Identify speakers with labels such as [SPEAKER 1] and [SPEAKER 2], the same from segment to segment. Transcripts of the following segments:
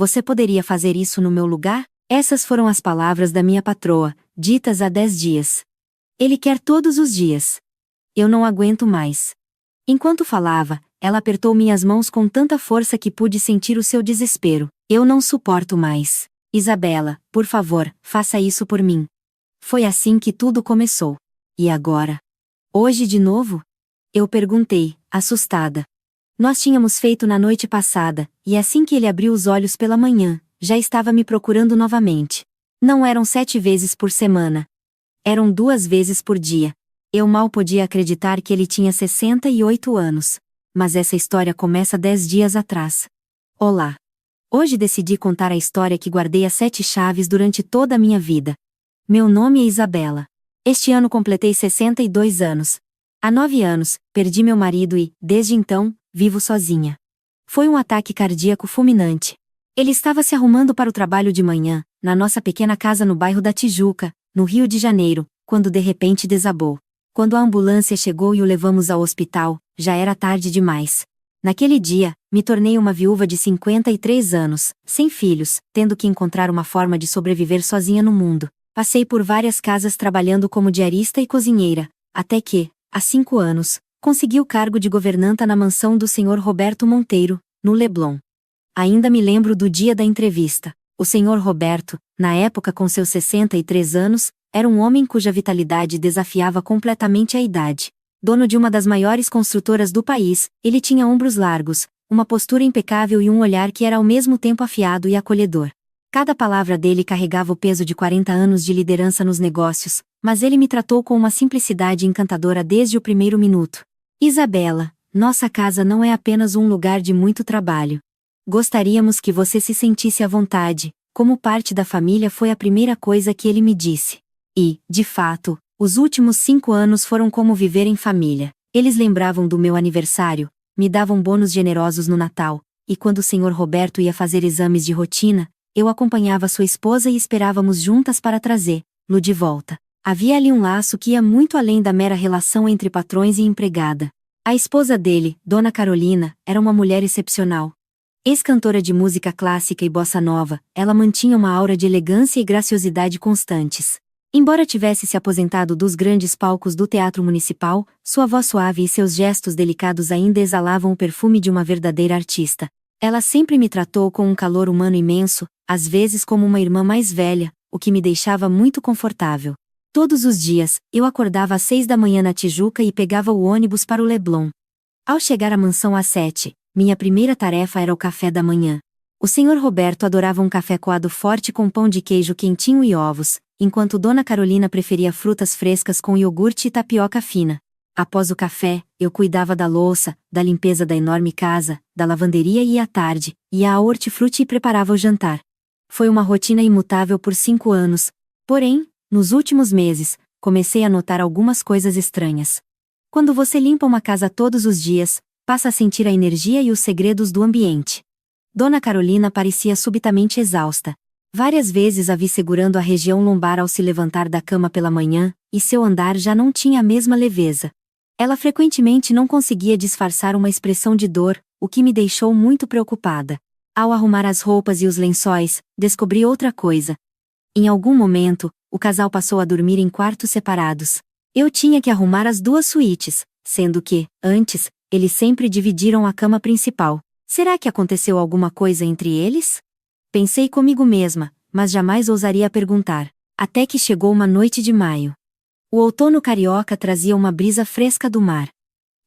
[SPEAKER 1] você poderia fazer isso no meu lugar? Essas foram as palavras da minha patroa, ditas há 10 dias. Ele quer todos os dias. Eu não aguento mais. Enquanto falava, ela apertou minhas mãos com tanta força que pude sentir o seu desespero. Eu não suporto mais. Isabela, por favor, faça isso por mim. Foi assim que tudo começou. E agora? Hoje de novo? Eu perguntei, assustada. Nós tínhamos feito na noite passada, e assim que ele abriu os olhos pela manhã, já estava me procurando novamente. Não eram 7 vezes por semana. Eram 2 vezes por dia. Eu mal podia acreditar que ele tinha 68 anos. Mas essa história começa 10 dias atrás. Olá! Hoje decidi contar a história que guardei as 7 chaves durante toda a minha vida. Meu nome é Isabela. Este ano completei 62 anos. Há 9 anos, perdi meu marido e, desde então, vivo sozinha. Foi um ataque cardíaco fulminante. Ele estava se arrumando para o trabalho de manhã, na nossa pequena casa no bairro da Tijuca, no Rio de Janeiro, quando de repente desabou. Quando a ambulância chegou e o levamos ao hospital, já era tarde demais. Naquele dia, me tornei uma viúva de 53 anos, sem filhos, tendo que encontrar uma forma de sobreviver sozinha no mundo. Passei por várias casas trabalhando como diarista e cozinheira, até que, há 5 anos, consegui o cargo de governanta na mansão do Sr. Roberto Monteiro, no Leblon. Ainda me lembro do dia da entrevista. O Sr. Roberto, na época com seus 63 anos, era um homem cuja vitalidade desafiava completamente a idade. Dono de uma das maiores construtoras do país, ele tinha ombros largos, uma postura impecável e um olhar que era ao mesmo tempo afiado e acolhedor. Cada palavra dele carregava o peso de 40 anos de liderança nos negócios, mas ele me tratou com uma simplicidade encantadora desde o primeiro minuto. Isabela, nossa casa não é apenas um lugar de muito trabalho. Gostaríamos que você se sentisse à vontade, como parte da família foi a primeira coisa que ele me disse. E, de fato, os últimos 5 anos foram como viver em família. Eles lembravam do meu aniversário, me davam bônus generosos no Natal, e quando o Sr. Roberto ia fazer exames de rotina, eu acompanhava sua esposa e esperávamos juntas para trazê-lo de volta. Havia ali um laço que ia muito além da mera relação entre patrões e empregada. A esposa dele, Dona Carolina, era uma mulher excepcional. Ex-cantora de música clássica e bossa nova, ela mantinha uma aura de elegância e graciosidade constantes. Embora tivesse se aposentado dos grandes palcos do Teatro Municipal, sua voz suave e seus gestos delicados ainda exalavam o perfume de uma verdadeira artista. Ela sempre me tratou com um calor humano imenso, às vezes como uma irmã mais velha, o que me deixava muito confortável. Todos os dias, eu acordava às 6 da manhã na Tijuca e pegava o ônibus para o Leblon. Ao chegar à mansão às 7, minha primeira tarefa era o café da manhã. O Sr. Roberto adorava um café coado forte com pão de queijo quentinho e ovos, enquanto Dona Carolina preferia frutas frescas com iogurte e tapioca fina. Após o café, eu cuidava da louça, da limpeza da enorme casa, da lavanderia e à tarde, ia ao hortifruti e preparava o jantar. Foi uma rotina imutável por 5 anos, porém, nos últimos meses, comecei a notar algumas coisas estranhas. Quando você limpa uma casa todos os dias, passa a sentir a energia e os segredos do ambiente. Dona Carolina parecia subitamente exausta. Várias vezes a vi segurando a região lombar ao se levantar da cama pela manhã, e seu andar já não tinha a mesma leveza. Ela frequentemente não conseguia disfarçar uma expressão de dor, o que me deixou muito preocupada. Ao arrumar as roupas e os lençóis, descobri outra coisa. Em algum momento, o casal passou a dormir em quartos separados. Eu tinha que arrumar as 2 suítes, sendo que, antes, eles sempre dividiram a cama principal. Será que aconteceu alguma coisa entre eles? Pensei comigo mesma, mas jamais ousaria perguntar. Até que chegou uma noite de maio. O outono carioca trazia uma brisa fresca do mar.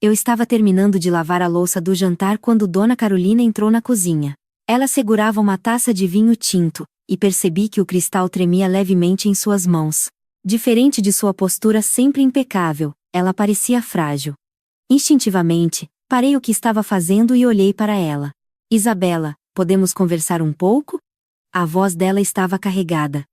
[SPEAKER 1] Eu estava terminando de lavar a louça do jantar quando Dona Carolina entrou na cozinha. Ela segurava uma taça de vinho tinto, e percebi que o cristal tremia levemente em suas mãos. Diferente de sua postura sempre impecável, ela parecia frágil. Instintivamente, parei o que estava fazendo e olhei para ela. Isabela, podemos conversar um pouco? A voz dela estava carregada.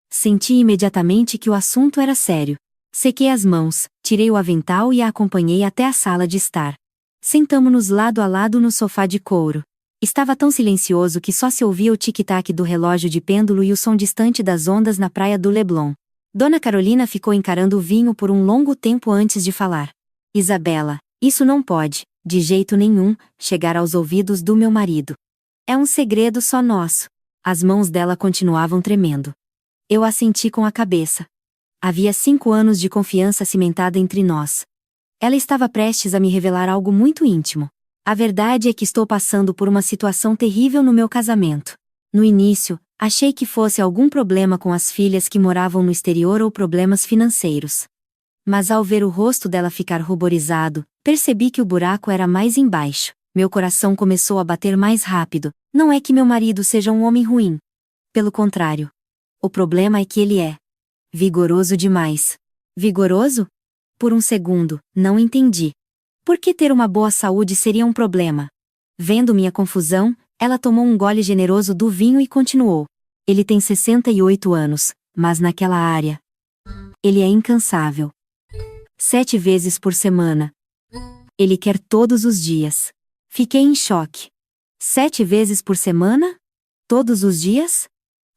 [SPEAKER 1] Senti imediatamente que o assunto era sério. Sequei as mãos, tirei o avental e a acompanhei até a sala de estar. Sentamo-nos lado a lado no sofá de couro. Estava tão silencioso que só se ouvia o tic-tac do relógio de pêndulo e o som distante das ondas na praia do Leblon. Dona Carolina ficou encarando o vinho por um longo tempo antes de falar. Isabela, isso não pode, de jeito nenhum, chegar aos ouvidos do meu marido. É um segredo só nosso. As mãos dela continuavam tremendo. Eu assenti com a cabeça. Havia 5 anos de confiança cimentada entre nós. Ela estava prestes a me revelar algo muito íntimo. A verdade é que estou passando por uma situação terrível no meu casamento. No início, achei que fosse algum problema com as filhas que moravam no exterior ou problemas financeiros. Mas ao ver o rosto dela ficar ruborizado, percebi que o buraco era mais embaixo. Meu coração começou a bater mais rápido. Não é que meu marido seja um homem ruim. Pelo contrário. O problema é que ele é vigoroso demais. Vigoroso? Por um segundo, não entendi. Por que ter uma boa saúde seria um problema? Vendo minha confusão, ela tomou um gole generoso do vinho e continuou. Ele tem 68 anos, mas naquela área. Ele é incansável. 7 vezes por semana. Ele quer todos os dias. Fiquei em choque. 7 vezes por semana? Todos os dias?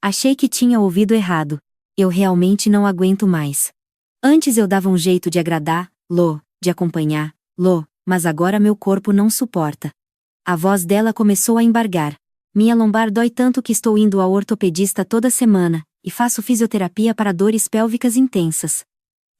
[SPEAKER 1] Achei que tinha ouvido errado. Eu realmente não aguento mais. Antes eu dava um jeito de agradar, de acompanhar, mas agora meu corpo não suporta. A voz dela começou a embargar. Minha lombar dói tanto que estou indo ao ortopedista toda semana, e faço fisioterapia para dores pélvicas intensas.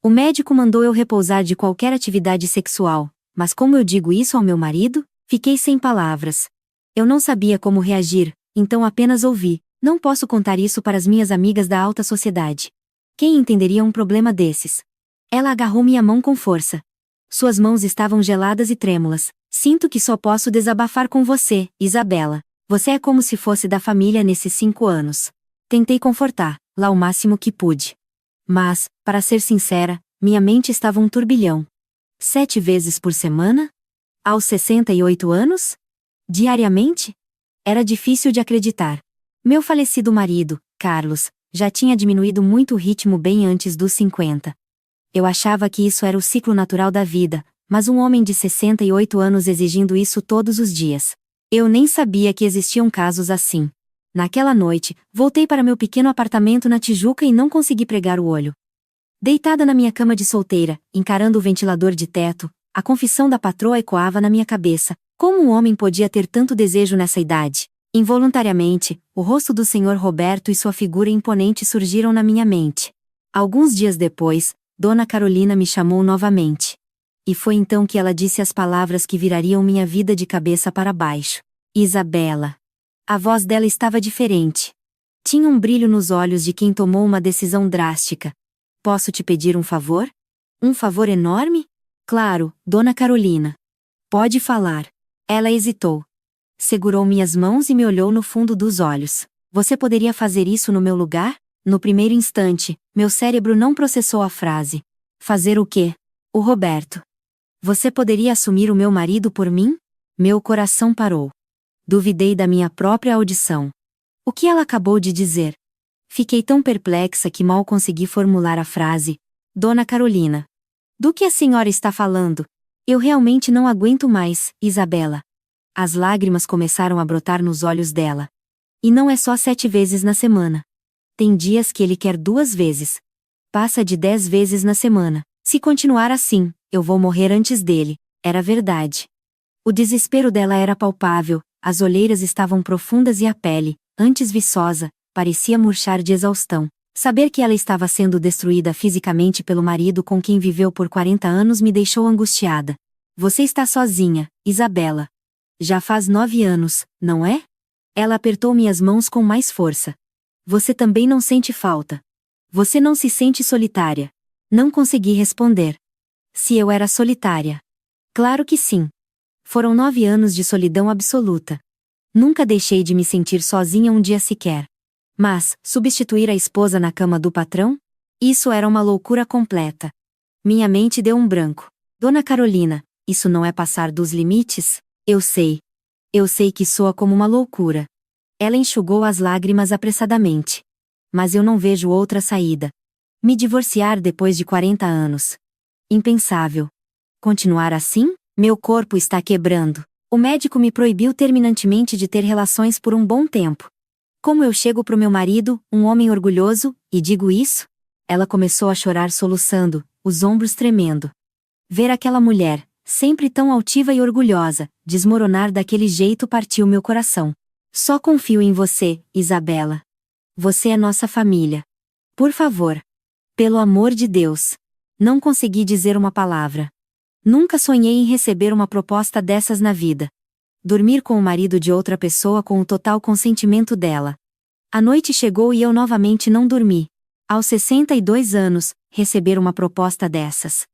[SPEAKER 1] O médico mandou eu repousar de qualquer atividade sexual, mas como eu digo isso ao meu marido? Fiquei sem palavras. Eu não sabia como reagir, então apenas ouvi. Não posso contar isso para as minhas amigas da alta sociedade. Quem entenderia um problema desses? Ela agarrou minha mão com força. Suas mãos estavam geladas e trêmulas. Sinto que só posso desabafar com você, Isabela. Você é como se fosse da família nesses 5 anos. Tentei confortar-la o máximo que pude. Mas, para ser sincera, minha mente estava um turbilhão. 7 vezes por semana? Aos 68 anos? Diariamente? Era difícil de acreditar. Meu falecido marido, Carlos, já tinha diminuído muito o ritmo bem antes dos 50. Eu achava que isso era o ciclo natural da vida, mas um homem de 68 anos exigindo isso todos os dias. Eu nem sabia que existiam casos assim. Naquela noite, voltei para meu pequeno apartamento na Tijuca e não consegui pregar o olho. Deitada na minha cama de solteira, encarando o ventilador de teto, a confissão da patroa ecoava na minha cabeça. Como um homem podia ter tanto desejo nessa idade? Involuntariamente, o rosto do Sr. Roberto e sua figura imponente surgiram na minha mente. Alguns dias depois, Dona Carolina me chamou novamente. E foi então que ela disse as palavras que virariam minha vida de cabeça para baixo. Isabela. A voz dela estava diferente. Tinha um brilho nos olhos de quem tomou uma decisão drástica. Posso te pedir um favor? Um favor enorme? Claro, Dona Carolina. Pode falar. Ela hesitou. Segurou minhas mãos e me olhou no fundo dos olhos. Você poderia fazer isso no meu lugar? No primeiro instante, meu cérebro não processou a frase. Fazer o quê? O Roberto. Você poderia assumir o meu marido por mim? Meu coração parou. Duvidei da minha própria audição. O que ela acabou de dizer? Fiquei tão perplexa que mal consegui formular a frase. Dona Carolina. Do que a senhora está falando? Eu realmente não aguento mais, Isabela. As lágrimas começaram a brotar nos olhos dela. E não é só 7 vezes na semana. Tem dias que ele quer 2 vezes. Passa de 10 vezes na semana. Se continuar assim, eu vou morrer antes dele. Era verdade. O desespero dela era palpável, as olheiras estavam profundas e a pele, antes viçosa, parecia murchar de exaustão. Saber que ela estava sendo destruída fisicamente pelo marido com quem viveu por 40 anos me deixou angustiada. Você está sozinha, Isabela. Já faz 9 anos, não é? Ela apertou minhas mãos com mais força. Você também não sente falta. Você não se sente solitária. Não consegui responder. Se eu era solitária. Claro que sim. Foram 9 anos de solidão absoluta. Nunca deixei de me sentir sozinha um dia sequer. Mas, substituir a esposa na cama do patrão? Isso era uma loucura completa. Minha mente deu um branco. Dona Carolina, isso não é passar dos limites? Eu sei. Eu sei que soa como uma loucura. Ela enxugou as lágrimas apressadamente. Mas eu não vejo outra saída. Me divorciar depois de 40 anos. Impensável. Continuar assim? Meu corpo está quebrando. O médico me proibiu terminantemente de ter relações por um bom tempo. Como eu chego pro meu marido, um homem orgulhoso, e digo isso? Ela começou a chorar soluçando, os ombros tremendo. Ver aquela mulher, sempre tão altiva e orgulhosa, desmoronar daquele jeito partiu meu coração. Só confio em você, Isabela. Você é nossa família. Por favor. Pelo amor de Deus. Não consegui dizer uma palavra. Nunca sonhei em receber uma proposta dessas na vida. Dormir com o marido de outra pessoa com o total consentimento dela. A noite chegou e eu novamente não dormi. Aos 62 anos, receber uma proposta dessas.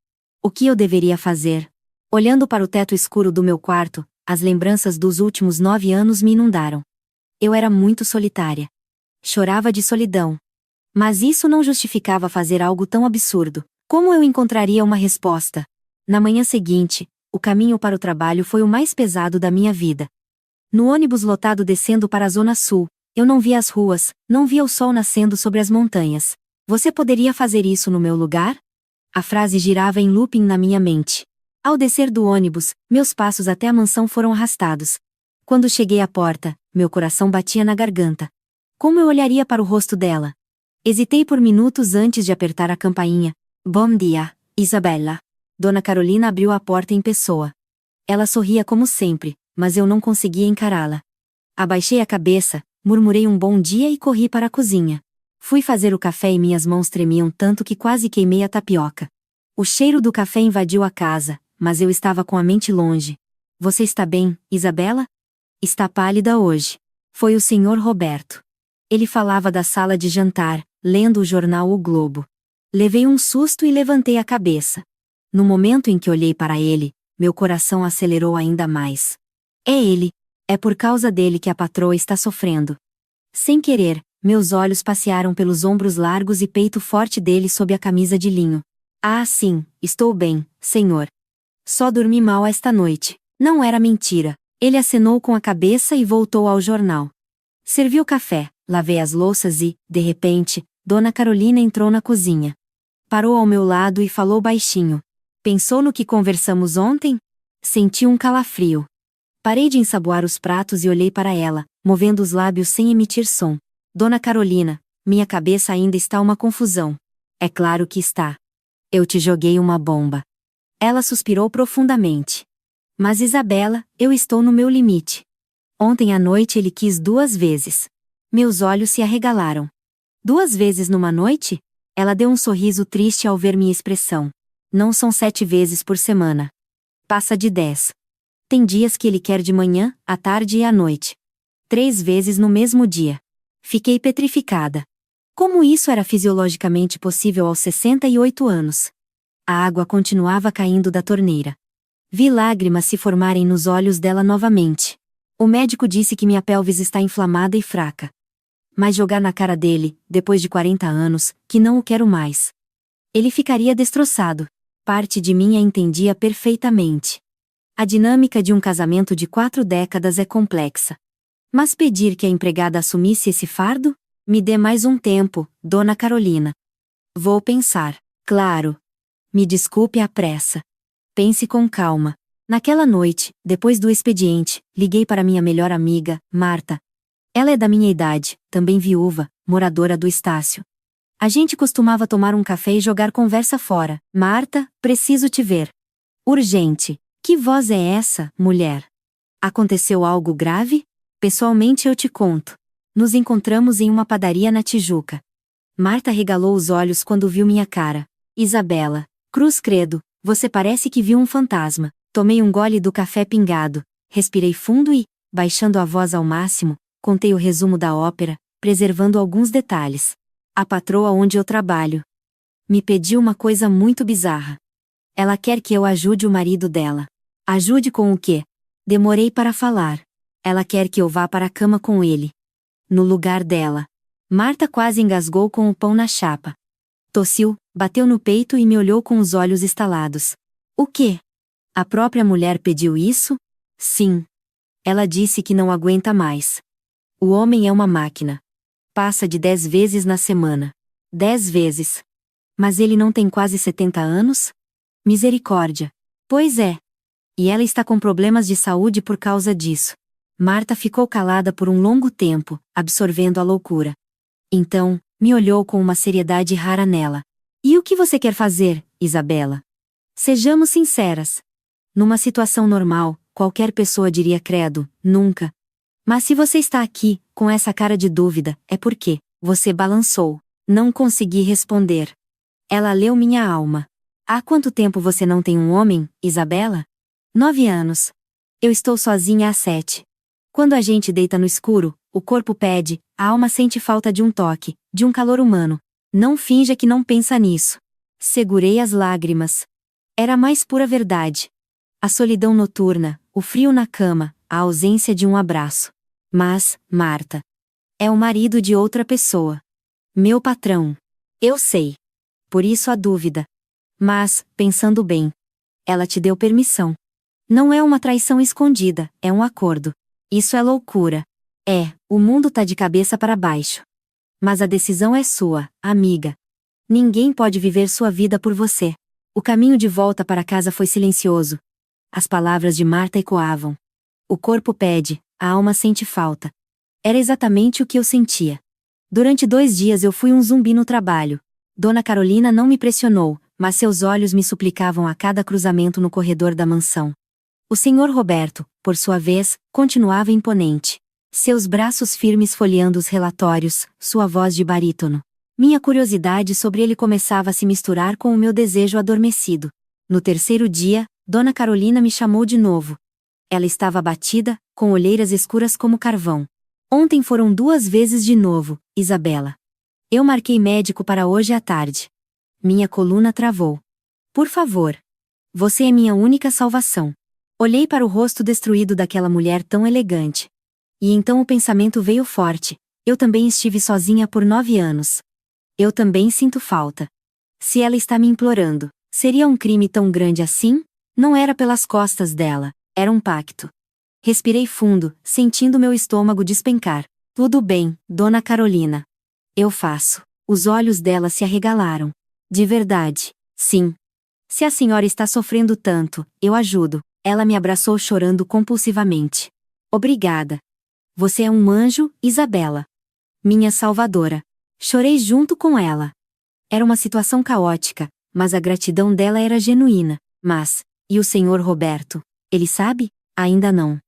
[SPEAKER 1] O que eu deveria fazer? Olhando para o teto escuro do meu quarto, as lembranças dos últimos 9 anos me inundaram. Eu era muito solitária. Chorava de solidão. Mas isso não justificava fazer algo tão absurdo. Como eu encontraria uma resposta? Na manhã seguinte, o caminho para o trabalho foi o mais pesado da minha vida. No ônibus lotado descendo para a Zona Sul, eu não via as ruas, não via o sol nascendo sobre as montanhas. Você poderia fazer isso no meu lugar? A frase girava em looping na minha mente. Ao descer do ônibus, meus passos até a mansão foram arrastados. Quando cheguei à porta, meu coração batia na garganta. Como eu olharia para o rosto dela? Hesitei por minutos antes de apertar a campainha. Bom dia, Isabella. Dona Carolina abriu a porta em pessoa. Ela sorria como sempre, mas eu não conseguia encará-la. Abaixei a cabeça, murmurei um bom dia e corri para a cozinha. Fui fazer o café e minhas mãos tremiam tanto que quase queimei a tapioca. O cheiro do café invadiu a casa, mas eu estava com a mente longe. Você está bem, Isabella? Está pálida hoje. Foi o Sr. Roberto. Ele falava da sala de jantar, lendo o jornal O Globo. Levei um susto e levantei a cabeça. No momento em que olhei para ele, meu coração acelerou ainda mais. É ele. É por causa dele que a patroa está sofrendo. Sem querer, meus olhos passearam pelos ombros largos e peito forte dele sob a camisa de linho. Ah, sim, estou bem, senhor. Só dormi mal esta noite. Não era mentira. Ele acenou com a cabeça e voltou ao jornal. Servi o café, lavei as louças e, de repente, Dona Carolina entrou na cozinha. Parou ao meu lado e falou baixinho. Pensou no que conversamos ontem? Senti um calafrio. Parei de ensaboar os pratos e olhei para ela, movendo os lábios sem emitir som. Dona Carolina, minha cabeça ainda está uma confusão. É claro que está. Eu te joguei uma bomba. Ela suspirou profundamente. Mas Isabela, eu estou no meu limite. Ontem à noite ele quis 2 vezes. Meus olhos se arregalaram. 2 vezes numa noite? Ela deu um sorriso triste ao ver minha expressão. Não são 7 vezes por semana. Passa de 10. Tem dias que ele quer de manhã, à tarde e à noite. 3 vezes no mesmo dia. Fiquei petrificada. Como isso era fisiologicamente possível aos 68 anos? A água continuava caindo da torneira. Vi lágrimas se formarem nos olhos dela novamente. O médico disse que minha pelvis está inflamada e fraca. Mas jogar na cara dele, depois de 40 anos, que não o quero mais. Ele ficaria destroçado. Parte de mim a entendia perfeitamente. A dinâmica de um casamento de 4 décadas é complexa. Mas pedir que a empregada assumisse esse fardo? Me dê mais um tempo, Dona Carolina. Vou pensar, claro. Me desculpe a pressa. Pense com calma. Naquela noite, depois do expediente, liguei para minha melhor amiga, Marta. Ela é da minha idade, também viúva, moradora do Estácio. A gente costumava tomar um café e jogar conversa fora. Marta, preciso te ver. Urgente. Que voz é essa, mulher? Aconteceu algo grave? Pessoalmente eu te conto. Nos encontramos em uma padaria na Tijuca. Marta regalou os olhos quando viu minha cara. Isabela, cruz credo, você parece que viu um fantasma. Tomei um gole do café pingado, respirei fundo e, baixando a voz ao máximo, contei o resumo da ópera, preservando alguns detalhes. A patroa onde eu trabalho me pediu uma coisa muito bizarra. Ela quer que eu ajude o marido dela. Ajude com o quê? Demorei para falar. Ela quer que eu vá para a cama com ele. No lugar dela. Marta quase engasgou com o pão na chapa. Tossiu, bateu no peito e me olhou com os olhos estalados. O quê? A própria mulher pediu isso? Sim. Ela disse que não aguenta mais. O homem é uma máquina. Passa de 10 vezes na semana. 10 vezes. Mas ele não tem quase 70 anos? Misericórdia. Pois é. E ela está com problemas de saúde por causa disso. Marta ficou calada por um longo tempo, absorvendo a loucura. Então, me olhou com uma seriedade rara nela. E o que você quer fazer, Isabela? Sejamos sinceras. Numa situação normal, qualquer pessoa diria credo, nunca. Mas se você está aqui, com essa cara de dúvida, é porque você balançou. Não consegui responder. Ela leu minha alma. Há quanto tempo você não tem um homem, Isabela? 9 anos. Eu estou sozinha há 7. Quando a gente deita no escuro, o corpo pede, a alma sente falta de um toque, de um calor humano. Não finja que não pensa nisso. Segurei as lágrimas. Era a mais pura verdade. A solidão noturna, o frio na cama, a ausência de um abraço. Mas, Marta, é o marido de outra pessoa. Meu patrão. Eu sei. Por isso a dúvida. Mas, pensando bem, ela te deu permissão. Não é uma traição escondida, é um acordo. Isso é loucura. O mundo tá de cabeça para baixo. Mas a decisão é sua, amiga. Ninguém pode viver sua vida por você. O caminho de volta para casa foi silencioso. As palavras de Marta ecoavam. O corpo pede, a alma sente falta. Era exatamente o que eu sentia. Durante 2 dias eu fui um zumbi no trabalho. Dona Carolina não me pressionou, mas seus olhos me suplicavam a cada cruzamento no corredor da mansão. O senhor Roberto, por sua vez, continuava imponente. Seus braços firmes folheando os relatórios, sua voz de barítono. Minha curiosidade sobre ele começava a se misturar com o meu desejo adormecido. No 3º dia, Dona Carolina me chamou de novo. Ela estava abatida, com olheiras escuras como carvão. Ontem foram 2 vezes de novo, Isabela. Eu marquei médico para hoje à tarde. Minha coluna travou. Por favor. Você é minha única salvação. Olhei para o rosto destruído daquela mulher tão elegante. E então o pensamento veio forte. Eu também estive sozinha por 9 anos. Eu também sinto falta. Se ela está me implorando, seria um crime tão grande assim? Não era pelas costas dela, era um pacto. Respirei fundo, sentindo meu estômago despencar. Tudo bem, Dona Carolina. Eu faço. Os olhos dela se arregalaram. De verdade, sim. Se a senhora está sofrendo tanto, eu ajudo. Ela me abraçou chorando compulsivamente. Obrigada. Você é um anjo, Isabela. Minha salvadora. Chorei junto com ela. Era uma situação caótica, mas a gratidão dela era genuína. Mas, e o senhor Roberto? Ele sabe? Ainda não.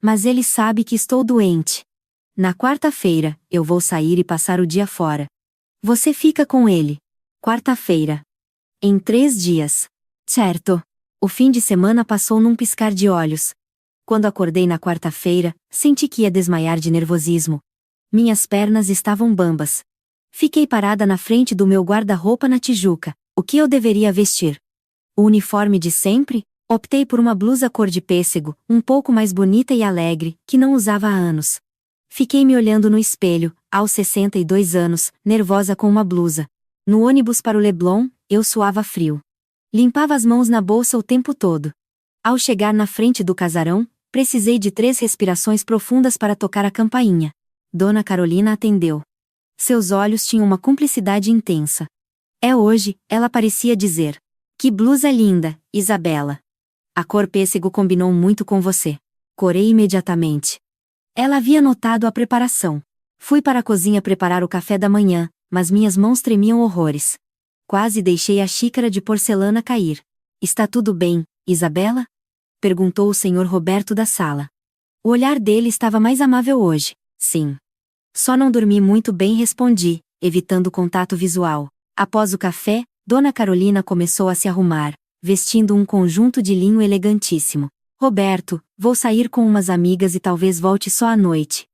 [SPEAKER 1] Mas ele sabe que estou doente. Na quarta-feira, eu vou sair e passar o dia fora. Você fica com ele. Quarta-feira. Em 3 dias. Certo. O fim de semana passou num piscar de olhos. Quando acordei na quarta-feira, senti que ia desmaiar de nervosismo. Minhas pernas estavam bambas. Fiquei parada na frente do meu guarda-roupa na Tijuca. O que eu deveria vestir? O uniforme de sempre? Optei por uma blusa cor de pêssego, um pouco mais bonita e alegre, que não usava há anos. Fiquei me olhando no espelho, aos 62 anos, nervosa com uma blusa. No ônibus para o Leblon, eu suava frio. Limpava as mãos na bolsa o tempo todo. Ao chegar na frente do casarão, precisei de 3 respirações profundas para tocar a campainha. Dona Carolina atendeu. Seus olhos tinham uma cumplicidade intensa. É hoje, ela parecia dizer. Que blusa linda, Isabela. A cor pêssego combinou muito com você. Corei imediatamente. Ela havia notado a preparação. Fui para a cozinha preparar o café da manhã, mas minhas mãos tremiam horrores. Quase deixei a xícara de porcelana cair. Está tudo bem, Isabela? Perguntou o senhor Roberto da sala. O olhar dele estava mais amável hoje. Sim. Só não dormi muito bem, respondi, evitando contato visual. Após o café, Dona Carolina começou a se arrumar, vestindo um conjunto de linho elegantíssimo. Roberto, vou sair com umas amigas e talvez volte só à noite.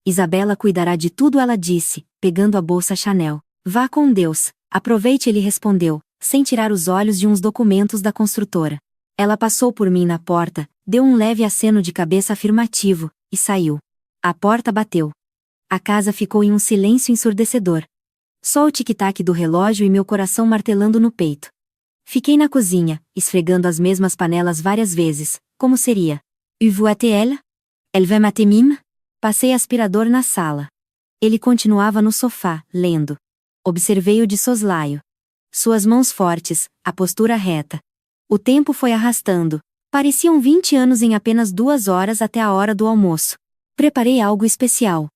[SPEAKER 1] Isabela cuidará de tudo, ela disse, pegando a bolsa Chanel. Vá com Deus. Aproveite, ele respondeu, sem tirar os olhos de uns documentos da construtora. Ela passou por mim na porta, deu um leve aceno de cabeça afirmativo, e saiu. A porta bateu. A casa ficou em um silêncio ensurdecedor. Só o tic-tac do relógio e meu coração martelando no peito. Fiquei na cozinha, esfregando as mesmas panelas várias vezes. Como seria? Elle? Elle va mater mime? Passei aspirador na sala. Ele continuava no sofá, lendo. Observei-o de soslaio. Suas mãos fortes, a postura reta. O tempo foi arrastando. Pareciam 20 anos em apenas 2 horas até a hora do almoço. Preparei algo especial.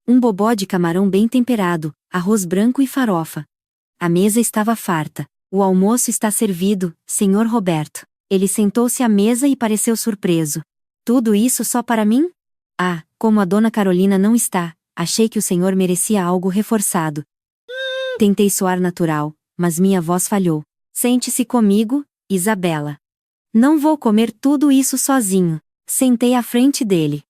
[SPEAKER 1] Um bobó de camarão bem temperado, arroz branco e farofa. A mesa estava farta. O almoço está servido, senhor Roberto. Ele sentou-se à mesa e pareceu surpreso. Tudo isso só para mim? Ah, como a dona Carolina não está, achei que o senhor merecia algo reforçado. Tentei soar natural, mas minha voz falhou. Sente-se comigo, Isabela. Não vou comer tudo isso sozinho. Sentei à frente dele.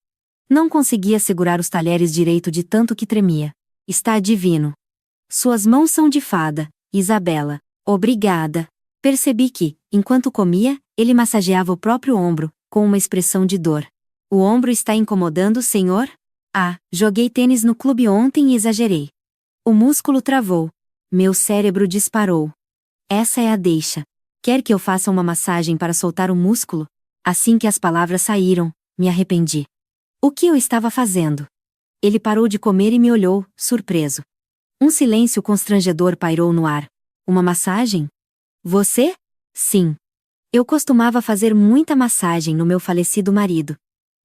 [SPEAKER 1] Não conseguia segurar os talheres direito de tanto que tremia. Está divino. Suas mãos são de fada, Isabela. Obrigada. Percebi que, enquanto comia, ele massageava o próprio ombro, com uma expressão de dor. O ombro está incomodando o senhor? Ah, joguei tênis no clube ontem e exagerei. O músculo travou. Meu cérebro disparou. Essa é a deixa. Quer que eu faça uma massagem para soltar o músculo? Assim que as palavras saíram, me arrependi. O que eu estava fazendo? Ele parou de comer e me olhou, surpreso. Um silêncio constrangedor pairou no ar. Uma massagem? Você? Sim. Eu costumava fazer muita massagem no meu falecido marido.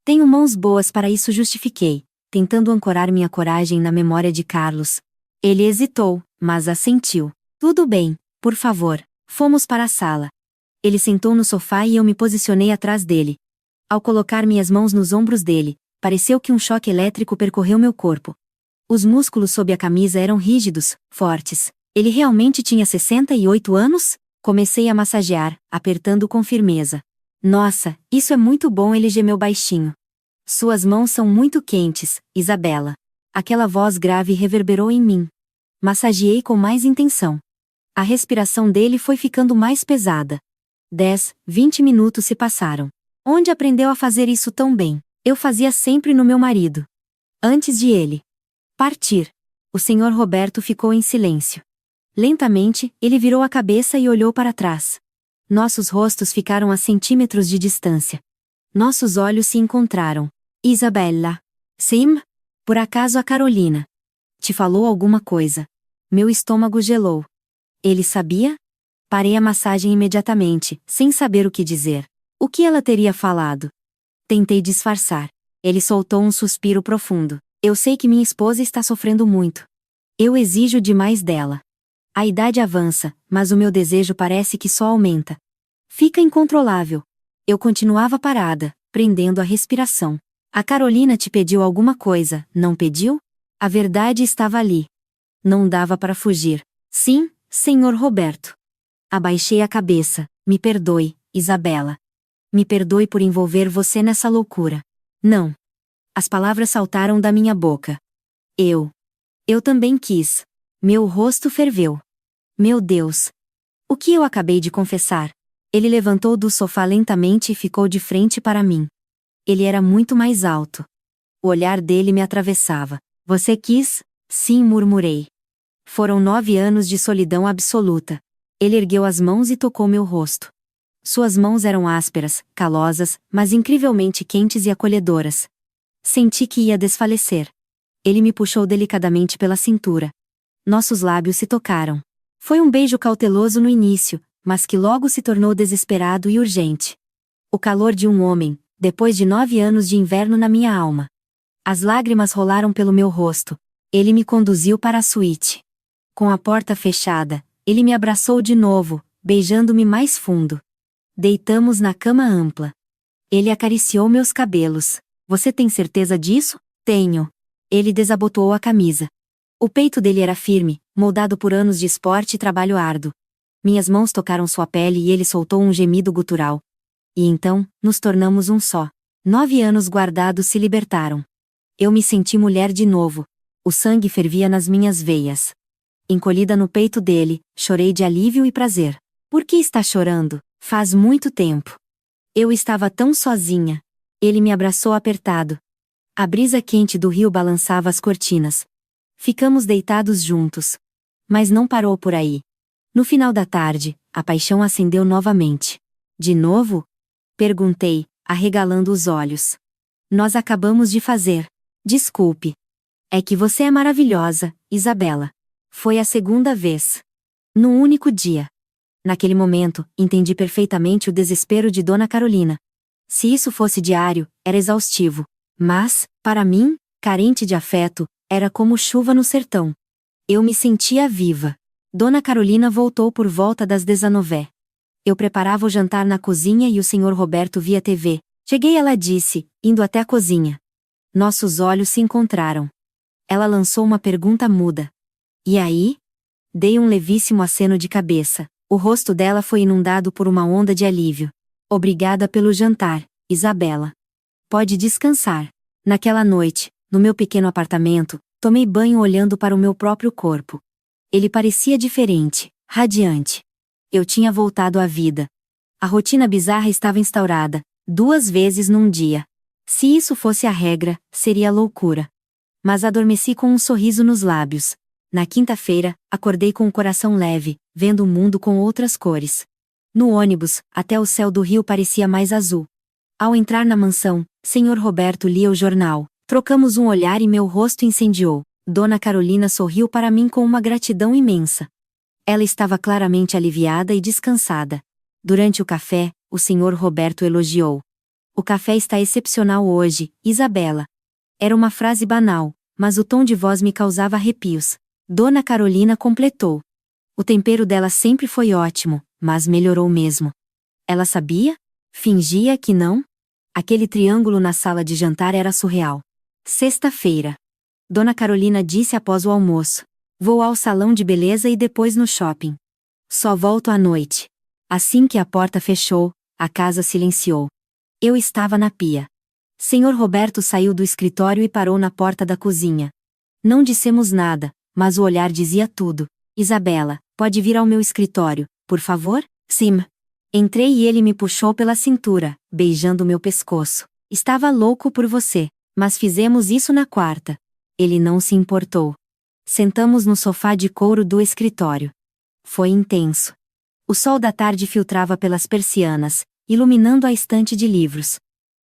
[SPEAKER 1] Tenho mãos boas para isso, justifiquei, tentando ancorar minha coragem na memória de Carlos. Ele hesitou, mas assentiu. Tudo bem, por favor. Fomos para a sala. Ele sentou no sofá e eu me posicionei atrás dele. Ao colocar minhas mãos nos ombros dele, pareceu que um choque elétrico percorreu meu corpo. Os músculos sob a camisa eram rígidos, fortes. Ele realmente tinha 68 anos? Comecei a massagear, apertando com firmeza. Nossa, isso é muito bom, ele gemeu baixinho. Suas mãos são muito quentes, Isabela. Aquela voz grave reverberou em mim. Massageei com mais intenção. A respiração dele foi ficando mais pesada. 10, 20 minutos se passaram. Onde aprendeu a fazer isso tão bem? Eu fazia sempre no meu marido. Antes de ele partir, o senhor Roberto ficou em silêncio. Lentamente, ele virou a cabeça e olhou para trás. Nossos rostos ficaram a centímetros de distância. Nossos olhos se encontraram. Isabella. Sim? Por acaso a Carolina te falou alguma coisa? Meu estômago gelou. Ele sabia? Parei a massagem imediatamente, sem saber o que dizer. O que ela teria falado? Tentei disfarçar. Ele soltou um suspiro profundo. Eu sei que minha esposa está sofrendo muito. Eu exijo demais dela. A idade avança, mas o meu desejo parece que só aumenta. Fica incontrolável. Eu continuava parada, prendendo a respiração. A Carolina te pediu alguma coisa, não pediu? A verdade estava ali. Não dava para fugir. Sim, senhor Roberto. Abaixei a cabeça. Me perdoe, Isabela. Me perdoe por envolver você nessa loucura. Não. As palavras saltaram da minha boca. Eu também quis. Meu rosto ferveu. Meu Deus. O que eu acabei de confessar? Ele levantou do sofá lentamente e ficou de frente para mim. Ele era muito mais alto. O olhar dele me atravessava. Você quis? Sim, murmurei. Foram 9 anos de solidão absoluta. Ele ergueu as mãos e tocou meu rosto. Suas mãos eram ásperas, calosas, mas incrivelmente quentes e acolhedoras. Senti que ia desfalecer. Ele me puxou delicadamente pela cintura. Nossos lábios se tocaram. Foi um beijo cauteloso no início, mas que logo se tornou desesperado e urgente. O calor de um homem, depois de 9 anos de inverno na minha alma. As lágrimas rolaram pelo meu rosto. Ele me conduziu para a suíte. Com a porta fechada, ele me abraçou de novo, beijando-me mais fundo. Deitamos na cama ampla. Ele acariciou meus cabelos. Você tem certeza disso? Tenho. Ele desabotoou a camisa. O peito dele era firme, moldado por anos de esporte e trabalho árduo. Minhas mãos tocaram sua pele e ele soltou um gemido gutural. E então, nos tornamos um só. 9 anos guardados se libertaram. Eu me senti mulher de novo. O sangue fervia nas minhas veias. Encolhida no peito dele, chorei de alívio e prazer. Por que está chorando? Faz muito tempo. Eu estava tão sozinha. Ele me abraçou apertado. A brisa quente do rio balançava as cortinas. Ficamos deitados juntos. Mas não parou por aí. No final da tarde, a paixão acendeu novamente. De novo? Perguntei, arregalando os olhos. Nós acabamos de fazer. Desculpe. É que você é maravilhosa, Isabela. Foi a segunda vez. Num único dia. Naquele momento, entendi perfeitamente o desespero de Dona Carolina. Se isso fosse diário, era exaustivo. Mas, para mim, carente de afeto, era como chuva no sertão. Eu me sentia viva. Dona Carolina voltou por volta das 19. Eu preparava o jantar na cozinha e o senhor Roberto via TV. Cheguei, ela disse, indo até a cozinha. Nossos olhos se encontraram. Ela lançou uma pergunta muda. E aí? Dei um levíssimo aceno de cabeça. O rosto dela foi inundado por uma onda de alívio. Obrigada pelo jantar, Isabela. Pode descansar. Naquela noite, no meu pequeno apartamento, tomei banho olhando para o meu próprio corpo. Ele parecia diferente, radiante. Eu tinha voltado à vida. A rotina bizarra estava instaurada, 2 vezes num dia. Se isso fosse a regra, seria loucura. Mas adormeci com um sorriso nos lábios. Na quinta-feira, acordei com o coração leve, vendo o mundo com outras cores. No ônibus, até o céu do rio parecia mais azul. Ao entrar na mansão, Sr. Roberto lia o jornal. Trocamos um olhar e meu rosto incendiou. Dona Carolina sorriu para mim com uma gratidão imensa. Ela estava claramente aliviada e descansada. Durante o café, o Sr. Roberto elogiou. O café está excepcional hoje, Isabela. Era uma frase banal, mas o tom de voz me causava arrepios. Dona Carolina completou. O tempero dela sempre foi ótimo, mas melhorou mesmo. Ela sabia? Fingia que não? Aquele triângulo na sala de jantar era surreal. Sexta-feira. Dona Carolina disse após o almoço. Vou ao salão de beleza e depois no shopping. Só volto à noite. Assim que a porta fechou, a casa silenciou. Eu estava na pia. Sr. Roberto saiu do escritório e parou na porta da cozinha. Não dissemos nada, mas o olhar dizia tudo. Isabela, pode vir ao meu escritório, por favor? Sim. Entrei e ele me puxou pela cintura, beijando meu pescoço. Estava louco por você, mas fizemos isso na quarta. Ele não se importou. Sentamos no sofá de couro do escritório. Foi intenso. O sol da tarde filtrava pelas persianas, iluminando a estante de livros.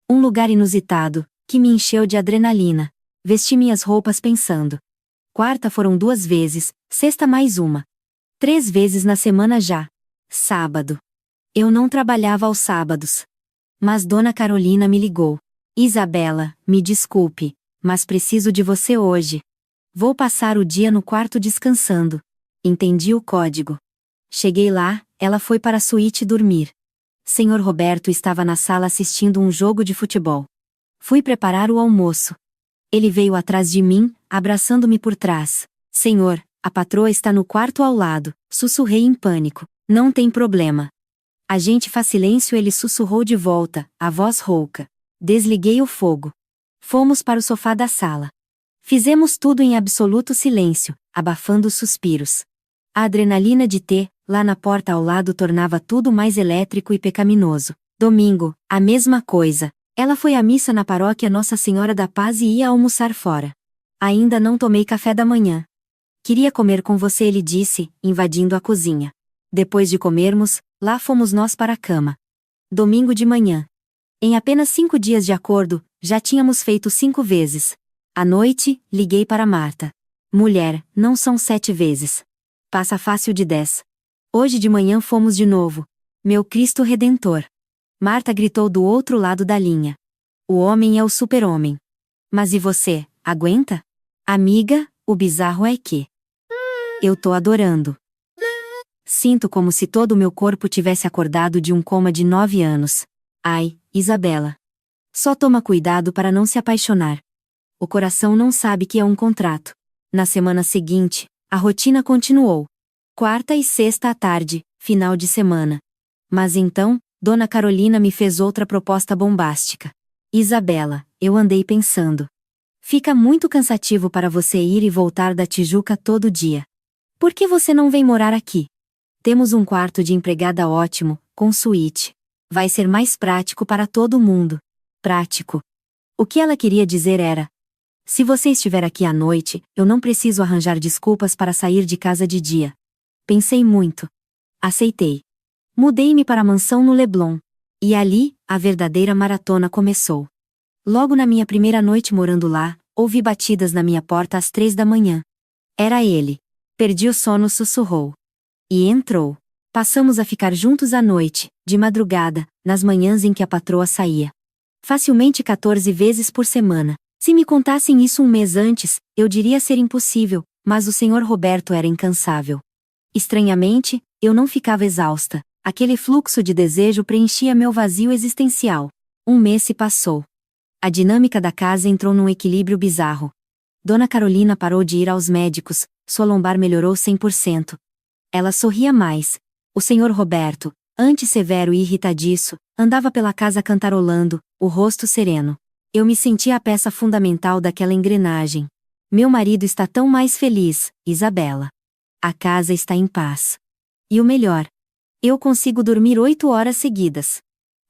[SPEAKER 1] Um lugar inusitado, que me encheu de adrenalina. Vesti minhas roupas pensando. Quarta foram 2 vezes, sexta mais uma. 3 vezes na semana já. Sábado. Eu não trabalhava aos sábados. Mas Dona Carolina me ligou. Isabela, me desculpe, mas preciso de você hoje. Vou passar o dia no quarto descansando. Entendi o código. Cheguei lá, ela foi para a suíte dormir. Sr. Roberto estava na sala assistindo um jogo de futebol. Fui preparar o almoço. Ele veio atrás de mim, abraçando-me por trás. Senhor, a patroa está no quarto ao lado, sussurrei em pânico. Não tem problema. A gente faz silêncio, ele sussurrou de volta, a voz rouca. Desliguei o fogo. Fomos para o sofá da sala. Fizemos tudo em absoluto silêncio, abafando os suspiros. A adrenalina de ter, lá na porta ao lado tornava tudo mais elétrico e pecaminoso. Domingo, a mesma coisa. Ela foi à missa na paróquia Nossa Senhora da Paz e ia almoçar fora. Ainda não tomei café da manhã. Queria comer com você, ele disse, invadindo a cozinha. Depois de comermos, lá fomos nós para a cama. Domingo de manhã. Em apenas 5 dias de acordo, já tínhamos feito 5 vezes. À noite, liguei para Marta. Mulher, não são 7 vezes. Passa fácil de 10. Hoje de manhã fomos de novo. Meu Cristo Redentor. Marta gritou do outro lado da linha. O homem é o super-homem. Mas e você, aguenta? Amiga, o bizarro é que eu tô adorando. Sinto como se todo o meu corpo tivesse acordado de um coma de 9 anos. Ai, Isabela. Só toma cuidado para não se apaixonar. O coração não sabe que é um contrato. Na semana seguinte, a rotina continuou. Quarta e sexta à tarde, final de semana. Mas então, Dona Carolina me fez outra proposta bombástica. Isabela, eu andei pensando. Fica muito cansativo para você ir e voltar da Tijuca todo dia. Por que você não vem morar aqui? Temos um quarto de empregada ótimo, com suíte. Vai ser mais prático para todo mundo. Prático. O que ela queria dizer era: se você estiver aqui à noite, eu não preciso arranjar desculpas para sair de casa de dia. Pensei muito. Aceitei. Mudei-me para a mansão no Leblon. E ali, a verdadeira maratona começou. Logo na minha primeira noite morando lá, ouvi batidas na minha porta às 3 da manhã. Era ele. Perdi o sono, sussurrou. E entrou. Passamos a ficar juntos à noite, de madrugada, nas manhãs em que a patroa saía. Facilmente 14 vezes por semana. Se me contassem isso um mês antes, eu diria ser impossível, mas o Sr. Roberto era incansável. Estranhamente, eu não ficava exausta. Aquele fluxo de desejo preenchia meu vazio existencial. Um mês se passou. A dinâmica da casa entrou num equilíbrio bizarro. Dona Carolina parou de ir aos médicos, sua lombar melhorou 100%. Ela sorria mais. O senhor Roberto, antes severo e irritadiço, andava pela casa cantarolando, o rosto sereno. Eu me sentia a peça fundamental daquela engrenagem. Meu marido está tão mais feliz, Isabela. A casa está em paz. E o melhor, eu consigo dormir 8 horas seguidas.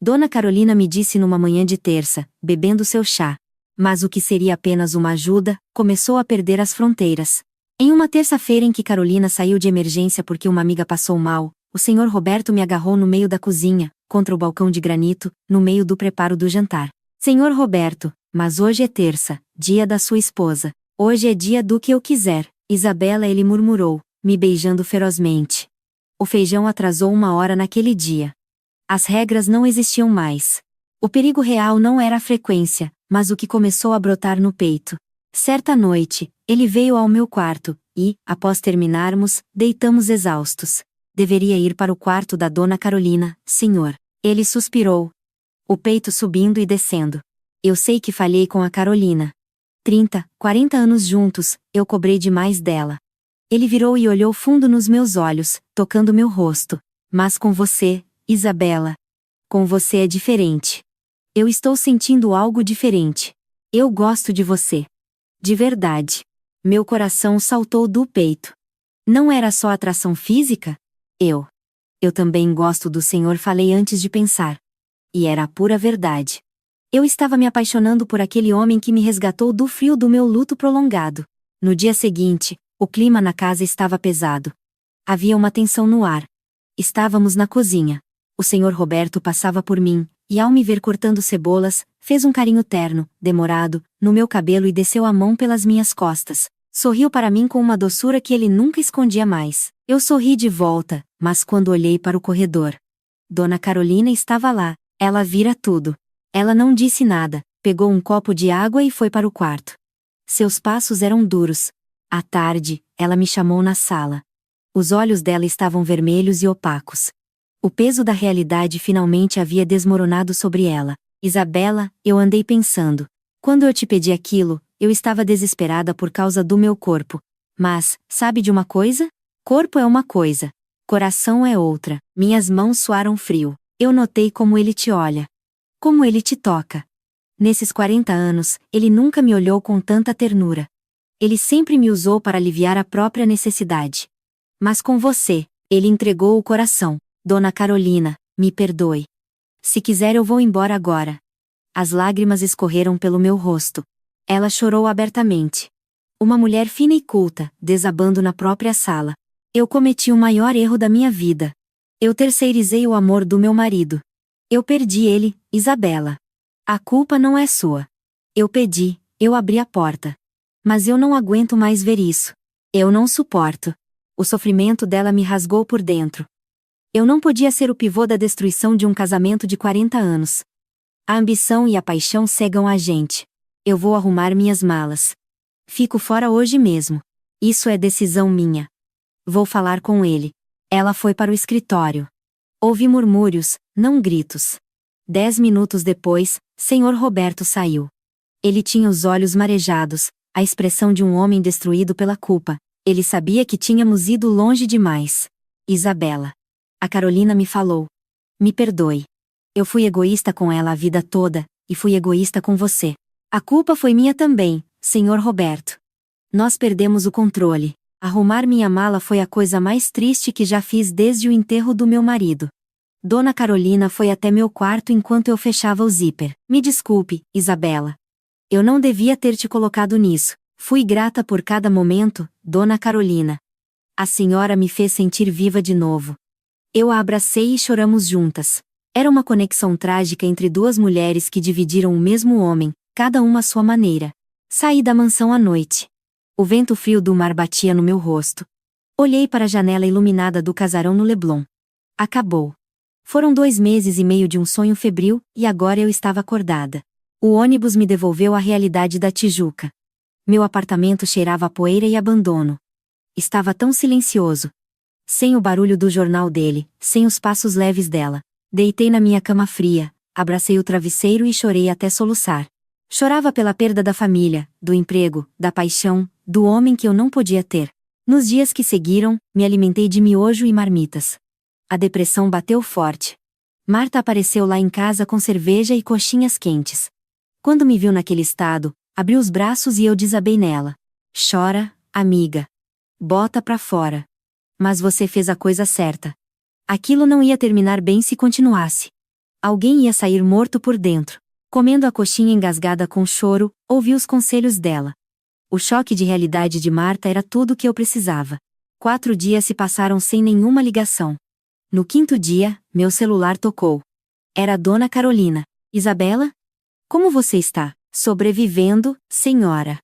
[SPEAKER 1] Dona Carolina me disse numa manhã de terça, bebendo seu chá. Mas o que seria apenas uma ajuda, começou a perder as fronteiras. Em uma terça-feira em que Carolina saiu de emergência porque uma amiga passou mal, o senhor Roberto me agarrou no meio da cozinha, contra o balcão de granito, no meio do preparo do jantar. Senhor Roberto, mas hoje é terça, dia da sua esposa. Hoje é dia do que eu quiser, Isabela, ele murmurou, me beijando ferozmente. O feijão atrasou 1 hora naquele dia. As regras não existiam mais. O perigo real não era a frequência, mas o que começou a brotar no peito. Certa noite, ele veio ao meu quarto, e, após terminarmos, deitamos exaustos. Deveria ir para o quarto da Dona Carolina, senhor. Ele suspirou. O peito subindo e descendo. Eu sei que falhei com a Carolina. 30, 40 anos juntos, eu cobrei demais dela. Ele virou e olhou fundo nos meus olhos, tocando meu rosto. Mas com você, Isabela. Com você é diferente. Eu estou sentindo algo diferente. Eu gosto de você. De verdade. Meu coração saltou do peito. Não era só atração física? Eu também gosto do senhor, falei antes de pensar. E era a pura verdade. Eu estava me apaixonando por aquele homem que me resgatou do frio do meu luto prolongado. No dia seguinte, o clima na casa estava pesado. Havia uma tensão no ar. Estávamos na cozinha. O senhor Roberto passava por mim, e ao me ver cortando cebolas, fez um carinho terno, demorado, no meu cabelo e desceu a mão pelas minhas costas. Sorriu para mim com uma doçura que ele nunca escondia mais. Eu sorri de volta, mas quando olhei para o corredor, Dona Carolina estava lá. Ela vira tudo. Ela não disse nada, pegou um copo de água e foi para o quarto. Seus passos eram duros. À tarde, ela me chamou na sala. Os olhos dela estavam vermelhos e opacos. O peso da realidade finalmente havia desmoronado sobre ela. Isabela, eu andei pensando. Quando eu te pedi aquilo, eu estava desesperada por causa do meu corpo. Mas, sabe de uma coisa? Corpo é uma coisa. Coração é outra. Minhas mãos suaram frio. Eu notei como ele te olha. Como ele te toca. Nesses 40 anos, ele nunca me olhou com tanta ternura. Ele sempre me usou para aliviar a própria necessidade. Mas com você, ele entregou o coração. Dona Carolina, me perdoe. Se quiser eu vou embora agora. As lágrimas escorreram pelo meu rosto. Ela chorou abertamente. Uma mulher fina e culta, desabando na própria sala. Eu cometi o maior erro da minha vida. Eu terceirizei o amor do meu marido. Eu perdi ele, Isabela. A culpa não é sua. Eu pedi, eu abri a porta. Mas eu não aguento mais ver isso. Eu não suporto. O sofrimento dela me rasgou por dentro. Eu não podia ser o pivô da destruição de um casamento de 40 anos. A ambição e a paixão cegam a gente. Eu vou arrumar minhas malas. Fico fora hoje mesmo. Isso é decisão minha. Vou falar com ele. Ela foi para o escritório. Ouvi murmúrios, não gritos. 10 minutos depois, senhor Roberto saiu. Ele tinha os olhos marejados, a expressão de um homem destruído pela culpa. Ele sabia que tínhamos ido longe demais. Isabela. A Carolina me falou. Me perdoe. Eu fui egoísta com ela a vida toda, e fui egoísta com você. A culpa foi minha também, senhor Roberto. Nós perdemos o controle. Arrumar minha mala foi a coisa mais triste que já fiz desde o enterro do meu marido. Dona Carolina foi até meu quarto enquanto eu fechava o zíper. Me desculpe, Isabela. Eu não devia ter te colocado nisso. Fui grata por cada momento, Dona Carolina. A senhora me fez sentir viva de novo. Eu a abracei e choramos juntas. Era uma conexão trágica entre duas mulheres que dividiram o mesmo homem, cada uma à sua maneira. Saí da mansão à noite. O vento frio do mar batia no meu rosto. Olhei para a janela iluminada do casarão no Leblon. Acabou. Foram 2 meses e meio de um sonho febril, e agora eu estava acordada. O ônibus me devolveu à realidade da Tijuca. Meu apartamento cheirava a poeira e abandono. Estava tão silencioso. Sem o barulho do jornal dele, sem os passos leves dela. Deitei na minha cama fria, abracei o travesseiro e chorei até soluçar. Chorava pela perda da família, do emprego, da paixão, do homem que eu não podia ter. Nos dias que seguiram, me alimentei de miojo e marmitas. A depressão bateu forte. Marta apareceu lá em casa com cerveja e coxinhas quentes. Quando me viu naquele estado, abriu os braços e eu desabei nela. Chora, amiga. Bota pra fora. Mas você fez a coisa certa. Aquilo não ia terminar bem se continuasse. Alguém ia sair morto por dentro. Comendo a coxinha engasgada com choro, ouvi os conselhos dela. O choque de realidade de Marta era tudo o que eu precisava. 4 dias se passaram sem nenhuma ligação. No 5º dia, meu celular tocou. Era a Dona Carolina. Isabela? Como você está? Sobrevivendo, senhora.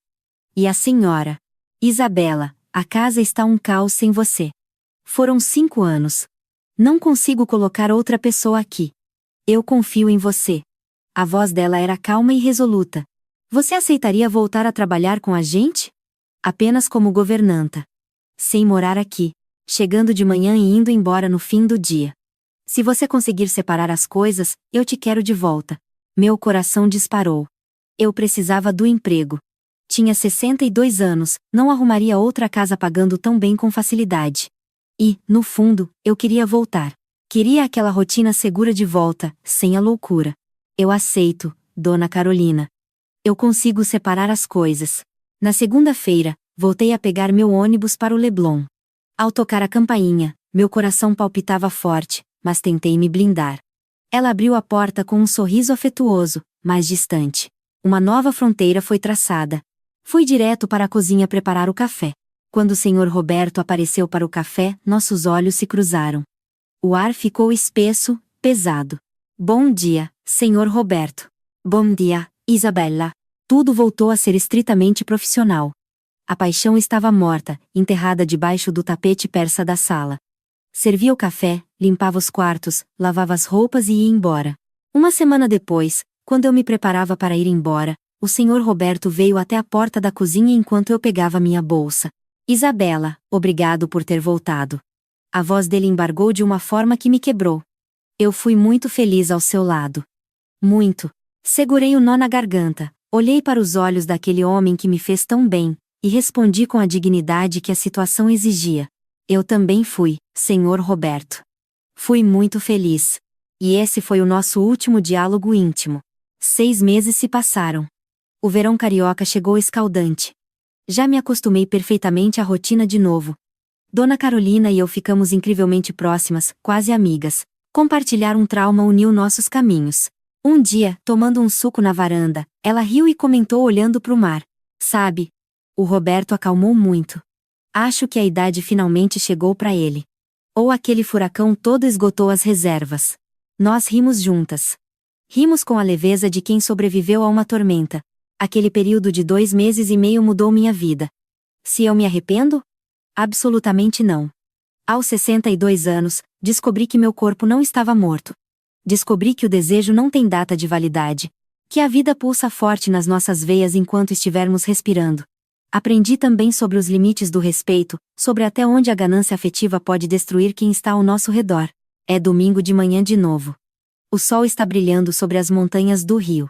[SPEAKER 1] E a senhora? Isabela, a casa está um caos sem você. Foram 5 anos. Não consigo colocar outra pessoa aqui. Eu confio em você. A voz dela era calma e resoluta. Você aceitaria voltar a trabalhar com a gente? Apenas como governanta. Sem morar aqui. Chegando de manhã e indo embora no fim do dia. Se você conseguir separar as coisas, eu te quero de volta. Meu coração disparou. Eu precisava do emprego. Tinha 62 anos, não arrumaria outra casa pagando tão bem com facilidade. E, no fundo, eu queria voltar. Queria aquela rotina segura de volta, sem a loucura. Eu aceito, Dona Carolina. Eu consigo separar as coisas. Na segunda-feira, voltei a pegar meu ônibus para o Leblon. Ao tocar a campainha, meu coração palpitava forte, mas tentei me blindar. Ela abriu a porta com um sorriso afetuoso, mas distante. Uma nova fronteira foi traçada. Fui direto para a cozinha preparar o café. Quando o Sr. Roberto apareceu para o café, nossos olhos se cruzaram. O ar ficou espesso, pesado. Bom dia, Sr. Roberto. Bom dia, Isabella. Tudo voltou a ser estritamente profissional. A paixão estava morta, enterrada debaixo do tapete persa da sala. Servia o café, limpava os quartos, lavava as roupas e ia embora. Uma semana depois, quando eu me preparava para ir embora, o Sr. Roberto veio até a porta da cozinha enquanto eu pegava minha bolsa. Isabella, obrigado por ter voltado. A voz dele embargou de uma forma que me quebrou. Eu fui muito feliz ao seu lado. Muito. Segurei o nó na garganta, olhei para os olhos daquele homem que me fez tão bem, e respondi com a dignidade que a situação exigia. Eu também fui, Sr. Roberto. Fui muito feliz. E esse foi o nosso último diálogo íntimo. 6 meses se passaram. O verão carioca chegou escaldante. Já me acostumei perfeitamente à rotina de novo. Dona Carolina e eu ficamos incrivelmente próximas, quase amigas. Compartilhar um trauma uniu nossos caminhos. Um dia, tomando um suco na varanda, ela riu e comentou olhando para o mar. Sabe? O Roberto acalmou muito. Acho que a idade finalmente chegou para ele. Ou aquele furacão todo esgotou as reservas. Nós rimos juntas. Rimos com a leveza de quem sobreviveu a uma tormenta. Aquele período de 2 meses e meio mudou minha vida. Se eu me arrependo? Absolutamente não. Aos 62 anos, descobri que meu corpo não estava morto. Descobri que o desejo não tem data de validade. Que a vida pulsa forte nas nossas veias enquanto estivermos respirando. Aprendi também sobre os limites do respeito, sobre até onde a ganância afetiva pode destruir quem está ao nosso redor. É domingo de manhã de novo. O sol está brilhando sobre as montanhas do Rio.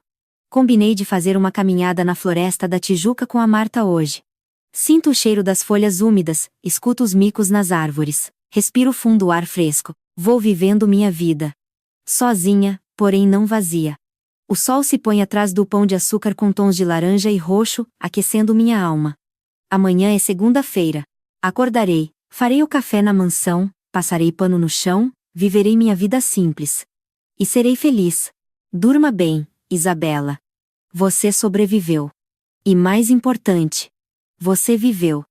[SPEAKER 1] Combinei de fazer uma caminhada na floresta da Tijuca com a Marta hoje. Sinto o cheiro das folhas úmidas, escuto os micos nas árvores, respiro fundo o ar fresco, vou vivendo minha vida. Sozinha, porém não vazia. O sol se põe atrás do pão de açúcar com tons de laranja e roxo, aquecendo minha alma. Amanhã é segunda-feira. Acordarei, farei o café na mansão, passarei pano no chão, viverei minha vida simples. E serei feliz. Durma bem, Isabella. Você sobreviveu. E mais importante, você viveu.